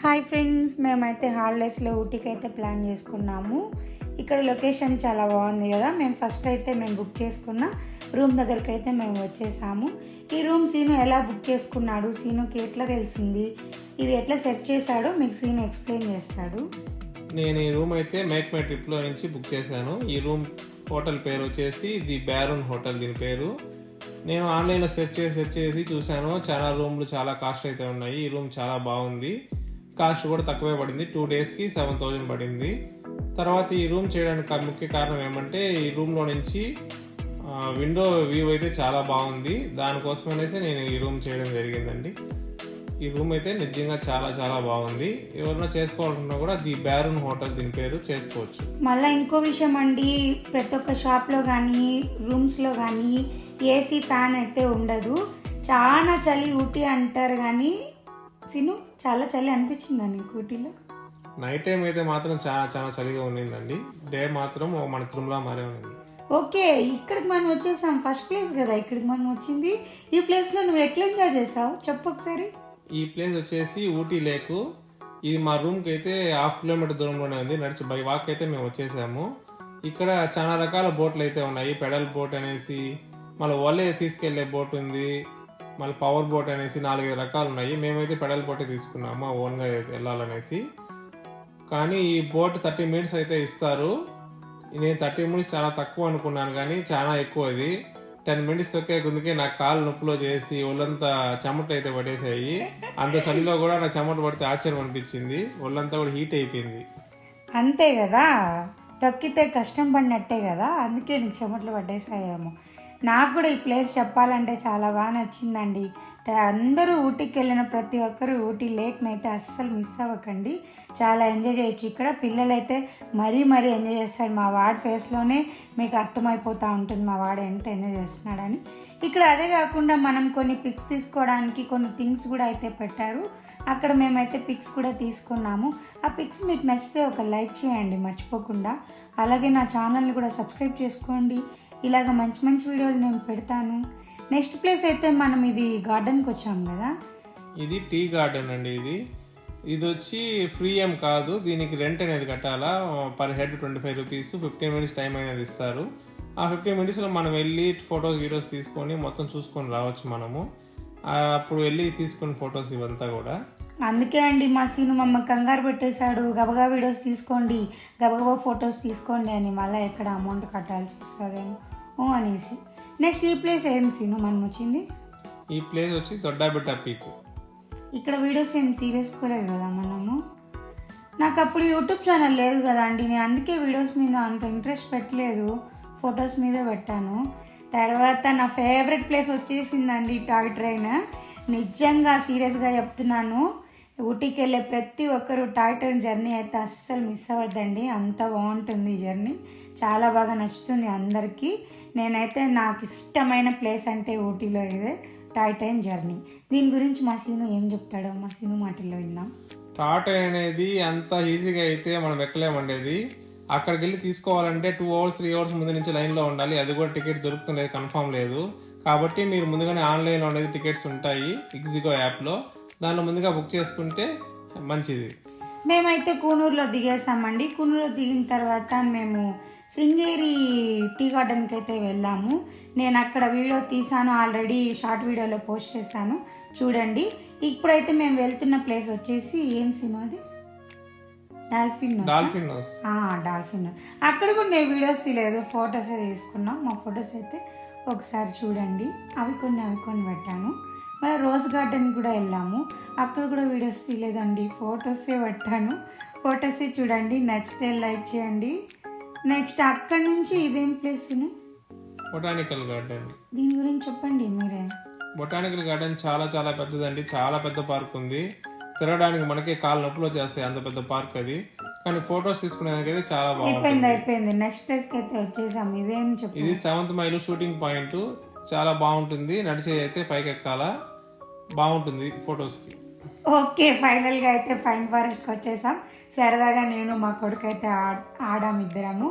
Hi friends, మేమైతే హాలిడేస్లో ఊటీకి అయితే ప్లాన్ చేసుకున్నాము. ఇక్కడ లొకేషన్ చాలా బాగుంది కదా. మేము ఫస్ట్ అయితే బుక్ చేసుకున్న రూమ్ దగ్గరికి అయితే మేము వచ్చేసాము. ఈ రూమ్ సీను ఎలా బుక్ చేసుకున్నాడు, సీనుకి ఎట్లా తెలిసింది, ఇది ఎట్లా సెర్చ్ చేశాడో మీకు సీను ఎక్స్ప్లెయిన్ చేస్తాడు. నేను ఈ రూమ్ అయితే మేక్ మై ట్రిప్లో నుంచి బుక్ చేశాను. ఈ రూమ్ హోటల్ పేరు వచ్చేసి ది బ్యారూన్ హోటల్ దీని పేరు. నేను ఆన్లైన్లో సెర్చ్ చేసి చూశాను. చాలా రూమ్లు చాలా కాస్ట్ అయితే ఉన్నాయి. ఈ రూమ్ చాలా బాగుంది, కాస్ట్ కూడా తక్కువే పడింది. 2 డేస్కి 7,000 పడింది. తర్వాత ఈ రూమ్ చేయడానికి ముఖ్య కారణం ఏమంటే ఈ రూమ్లో నుంచి విండో వ్యూ అయితే చాలా బాగుంది. దానికోసం అనేసి నేను ఈ రూమ్ చేయడం జరిగిందండి. ఈ రూమ్ అయితే నిజంగా చాలా చాలా బాగుంది. ఎవరైనా చేసుకోవాలన్నా కూడా ది బ్యారూన్ హోటల్ దీని పేరు చేసుకోవచ్చు. మళ్ళీ ఇంకో విషయం అండి, ప్రతి ఒక్క షాప్లో కానీ రూమ్స్లో కానీ ఏసీ ఫ్యాన్ అయితే ఉండదు. చాలా చలి ఊటీ అంటారు కానీ సిను చాలా చలి అనిపించిందా నీకు ఊటీలో? నైట్ టైం అయితే మాత్రం చాలా చాలా చలిగా ఉండిందండి. డే మాత్రం మన తిరుమల మారే ఉంది. ఓకే, ఇక్కడికి మనం వచ్చేసాం. ఫస్ట్ ప్లేస్ కదా ఇక్కడికి మనం వచ్చింది. ఈ ప్లేస్లో నువ్వు ఎట్లా ఎంజాయ్ చేసావు చెప్పు ఒకసారి. ఈ ప్లేస్ వచ్చేసి ఊటీ లేక్. ఇది మా రూమ్కి అయితే 1/2 కిలోమీటర్ దూరంలోనే ఉంది. నడిచి బై వాక్ అయితే మేము వచ్చేసాము. ఇక్కడ చాలా రకాల బోట్లు అయితే ఉన్నాయి. పెడల్ బోట్ అనేసి, మళ్ళీ ఒళ్ళే తీసుకెళ్లే బోట్ ఉంది, మళ్ళీ పవర్ బోట్ అనేసి 4-5 రకాలు ఉన్నాయి. మేమైతే పెడల్ బోటే తీసుకున్నాము ఓన్గా వెళ్ళాలనేసి. కానీ ఈ బోట్ 30 మినిట్స్ అయితే ఇస్తారు. నేను 30 మినిట్స్ చాలా తక్కువ అనుకున్నాను కానీ చాలా ఎక్కువ. అది 10 మినిట్స్ తొక్కే ముందుకే నాకు కాళ్ళు నొప్పులో చేసి ఒళ్ళంతా చెమట అయితే పడేసాయి. అంత చలిలో కూడా నాకు చెమట పడితే ఆశ్చర్యం అనిపించింది. ఒళ్ళంతా కూడా హీట్ అయిపోయింది. అంతే కదా, తొక్కితే కష్టం పడినట్టే కదా, అందుకే నీకు చెమటలు పట్టేసాయేమో. నాకు కూడా ఈ ప్లేస్ చెప్పాలంటే చాలా బాగా నచ్చిందండి. అందరూ ఊటీకి వెళ్ళిన ప్రతి ఒక్కరు ఊటీ లేక్ని అయితే అస్సలు మిస్ అవ్వకండి. చాలా ఎంజాయ్ చేయొచ్చు. ఇక్కడ పిల్లలైతే మరీ ఎంజాయ్ చేస్తాడు. మా వాడి ఫేస్లోనే మీకు అర్థమైపోతూ ఉంటుంది మా వాడు ఎంత ఎంజాయ్ చేస్తున్నాడని. ఇక్కడ అదే కాకుండా మనం కొన్ని పిక్స్ తీసుకోవడానికి కొన్ని థింగ్స్ కూడా అయితే పెట్టారు. అక్కడ మేమైతే పిక్స్ కూడా తీసుకున్నాము. ఆ పిక్స్ మీకు నచ్చితే ఒక లైక్ చేయండి మర్చిపోకుండా. అలాగే నా ఛానల్ని కూడా సబ్స్క్రైబ్ చేసుకోండి. ఇలాగ మంచి మంచి వీడియోలు నేను పెడతాను. నెక్స్ట్ ప్లేస్ అయితే మనం ఇది గార్డెన్కి వచ్చాము కదా. ఇది టీ గార్డెన్ అండి. ఇది వచ్చి ఫ్రీ ఏం కాదు, దీనికి రెంట్ అనేది కట్టాలా. Per head 25 rupees. 15 minutes time అనేది ఇస్తారు. ఆ 15 మినిట్స్లో మనం వెళ్ళి ఫొటోస్ వీడియోస్ తీసుకొని మొత్తం చూసుకొని రావచ్చు మనము. అప్పుడు వెళ్ళి తీసుకుని ఫొటోస్ ఇవంతా కూడా. అందుకే అండి మా సీను మమ్మ కంగారు పెట్టేశాడు, గబగబా వీడియోస్ తీసుకోండి, గబగబా ఫొటోస్ తీసుకోండి అని. మళ్ళీ ఎక్కడ అమౌంట్ కట్టాల్సి వస్తుందేమో అనేసి. నెక్స్ట్ ఈ ప్లేస్ ఏం సీను మనం వచ్చింది? ఈ ప్లేస్ వచ్చి దొడ్డాబెట్ట పీక్. ఇక్కడ వీడియోస్ ఏం తీరేసుకోలేదు కదా మనము. నాకు అప్పుడు యూట్యూబ్ ఛానల్ లేదు కదా అండి, నేను అందుకే వీడియోస్ మీద అంత ఇంట్రెస్ట్ పెట్టలేదు, ఫొటోస్ మీద పెట్టాను. తర్వాత నా ఫేవరెట్ ప్లేస్ వచ్చేసిందండి టాయ్ ట్రైన్. నిజంగా సీరియస్గా చెప్తున్నాను, ఊటీకి వెళ్ళే ప్రతి ఒక్కరు టాయ్ ట్రైన్ జర్నీ అయితే అస్సలు మిస్ అవ్వద్దండి. అంత బాగుంటుంది ఈ జర్నీ, చాలా బాగా నచ్చుతుంది అందరికీ. నేనైతే నాకు ఇష్టమైన ప్లేస్ అంటే ఊటీలో ఇదే టాయ్ ట్రైన్ జర్నీ. దీని గురించి మా సీను ఏం చెప్తాడో మా సీను మాటల్లో విందాం. టాయ్ ట్రైన్ అనేది అంత ఈజీగా అయితే మనం ఎక్కలేమండేది. అక్కడికి వెళ్ళి తీసుకోవాలంటే 2 అవర్స్ 3 అవర్స్ ముందు నుంచి లైన్లో ఉండాలి. అది కూడా టికెట్ దొరుకుతున్నది కన్ఫామ్ లేదు. కాబట్టి మీరు ముందుగానే ఆన్లైన్లో అనేది టికెట్స్ ఉంటాయి ఇగ్జిగో యాప్లో, దానిలో ముందుగా బుక్ చేసుకుంటే మంచిది. మేమైతే కూనూరులో దిగేసామండి. కూనూరులో దిగిన తర్వాత మేము శృంగేరి టీ గార్డెన్కి అయితే వెళ్ళాము. నేను అక్కడ వీడియో తీసాను, ఆల్రెడీ షార్ట్ వీడియోలో పోస్ట్ చేశాను చూడండి. ఇప్పుడైతే మేము వెళ్తున్న ప్లేస్ వచ్చేసి ఏం సినిమా అది? Dolphin house. అక్కడ కూడా నేను వీడియోస్ తీయలేదు, ఫొటోస్ తీసుకున్నాం. మా ఫొటోస్ అయితే ఒకసారి చూడండి, అవి కొన్ని పెట్టాను. మళ్ళీ రోజ్ గార్డెన్ కూడా వెళ్ళాము, అక్కడ కూడా వీడియోస్ తీయలేదండి, ఫొటోసే పెట్టాను. ఫొటోసే చూడండి, నచ్చితే లైక్ చేయండి. నెక్స్ట్ అక్కడ నుంచి ఇదేం ప్లేస్? Botanical garden. దీని గురించి చెప్పండి మీరే. బొటానికల్ గార్డెన్ చాలా చాలా పెద్దదండి. చాలా పెద్ద పార్క్ ఉంది. తిరగడానికి మనకి కాళ్ళు నొప్పులు వచ్చేస్తాయి, అంత పెద్ద పార్క్ అది. కానీ ఫొటోస్ తీసుకునేదానికి అయితే చాలా బాగుంది. అయిపోయింది. నెక్స్ట్ ప్లేస్ కి అయితే వచ్చేసాం. ఇదేం చెప్పు? ఇది 7th మైల్ షూటింగ్ పాయింట్. చాలా బాగుంటుంది. నడిచే అయితే పైకి ఎక్కాలా, బాగుంటుంది ఫొటోస్ కి. ఓకే, ఫైనల్ గా అయితే ఫైన్ ఫారెస్ట్ కి వచ్చేసాం. సరదాగా నేను మా కొడుకు అయితే ఆడాము ఇద్దరము.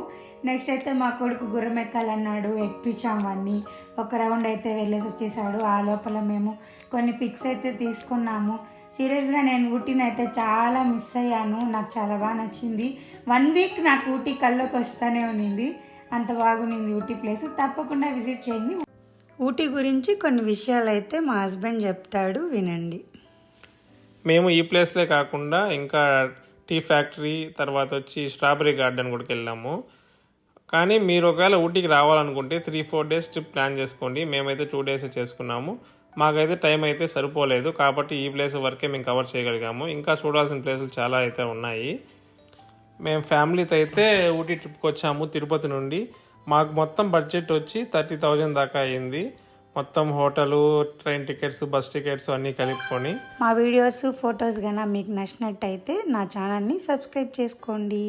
నెక్స్ట్ అయితే మా కొడుకు గుర్రం ఎక్కాలన్నాడు, ఎక్కించాము అన్ని. ఒక రౌండ్ అయితే వెళ్ళేసి వచ్చేసాడు. ఆ లోపల మేము కొన్ని పిక్స్ అయితే తీసుకున్నాము. సీరియస్గా నేను ఊటీని అయితే చాలా మిస్ అయ్యాను. నాకు చాలా బాగా నచ్చింది. 1 వీక్ నాకు ఊటీ కళ్ళకి వస్తూనే ఉన్నింది. అంత బాగుంది ఊటీ ప్లేస్. తప్పకుండా విజిట్ చేయండి. ఊటీ గురించి కొన్ని విషయాలు అయితే మా హస్బెండ్ చెప్తాడు, వినండి. మేము ఈ ప్లేస్లే కాకుండా ఇంకా టీ ఫ్యాక్టరీ, తర్వాత వచ్చి స్ట్రాబెరీ గార్డెన్ కూడా వెళ్ళాము. కానీ మీరు ఒకవేళ ఊటీకి రావాలనుకుంటే 3-4 డేస్ ట్రిప్ ప్లాన్ చేసుకోండి. మేమైతే 2 డేస్ చేసుకున్నాము. మాకైతే టైం అయితే సరిపోలేదు, కాబట్టి ఈ ప్లేస్ వరకే మేము కవర్ చేయగలిగాము. ఇంకా చూడాల్సిన ప్లేసులు చాలా అయితే ఉన్నాయి. మేము ఫ్యామిలీతో అయితే ఊటీ ట్రిప్కి వచ్చాము తిరుపతి నుండి. మాకు మొత్తం బడ్జెట్ వచ్చి 30,000 దాకా అయింది. మొత్తం hotel, train tickets, bus tickets అన్నీ కలుపుకొని. మా వీడియోస్, ఫొటోస్ కన్నా మీకు నచ్చినట్టయితే నా ఛానల్ని సబ్స్క్రైబ్ చేసుకోండి.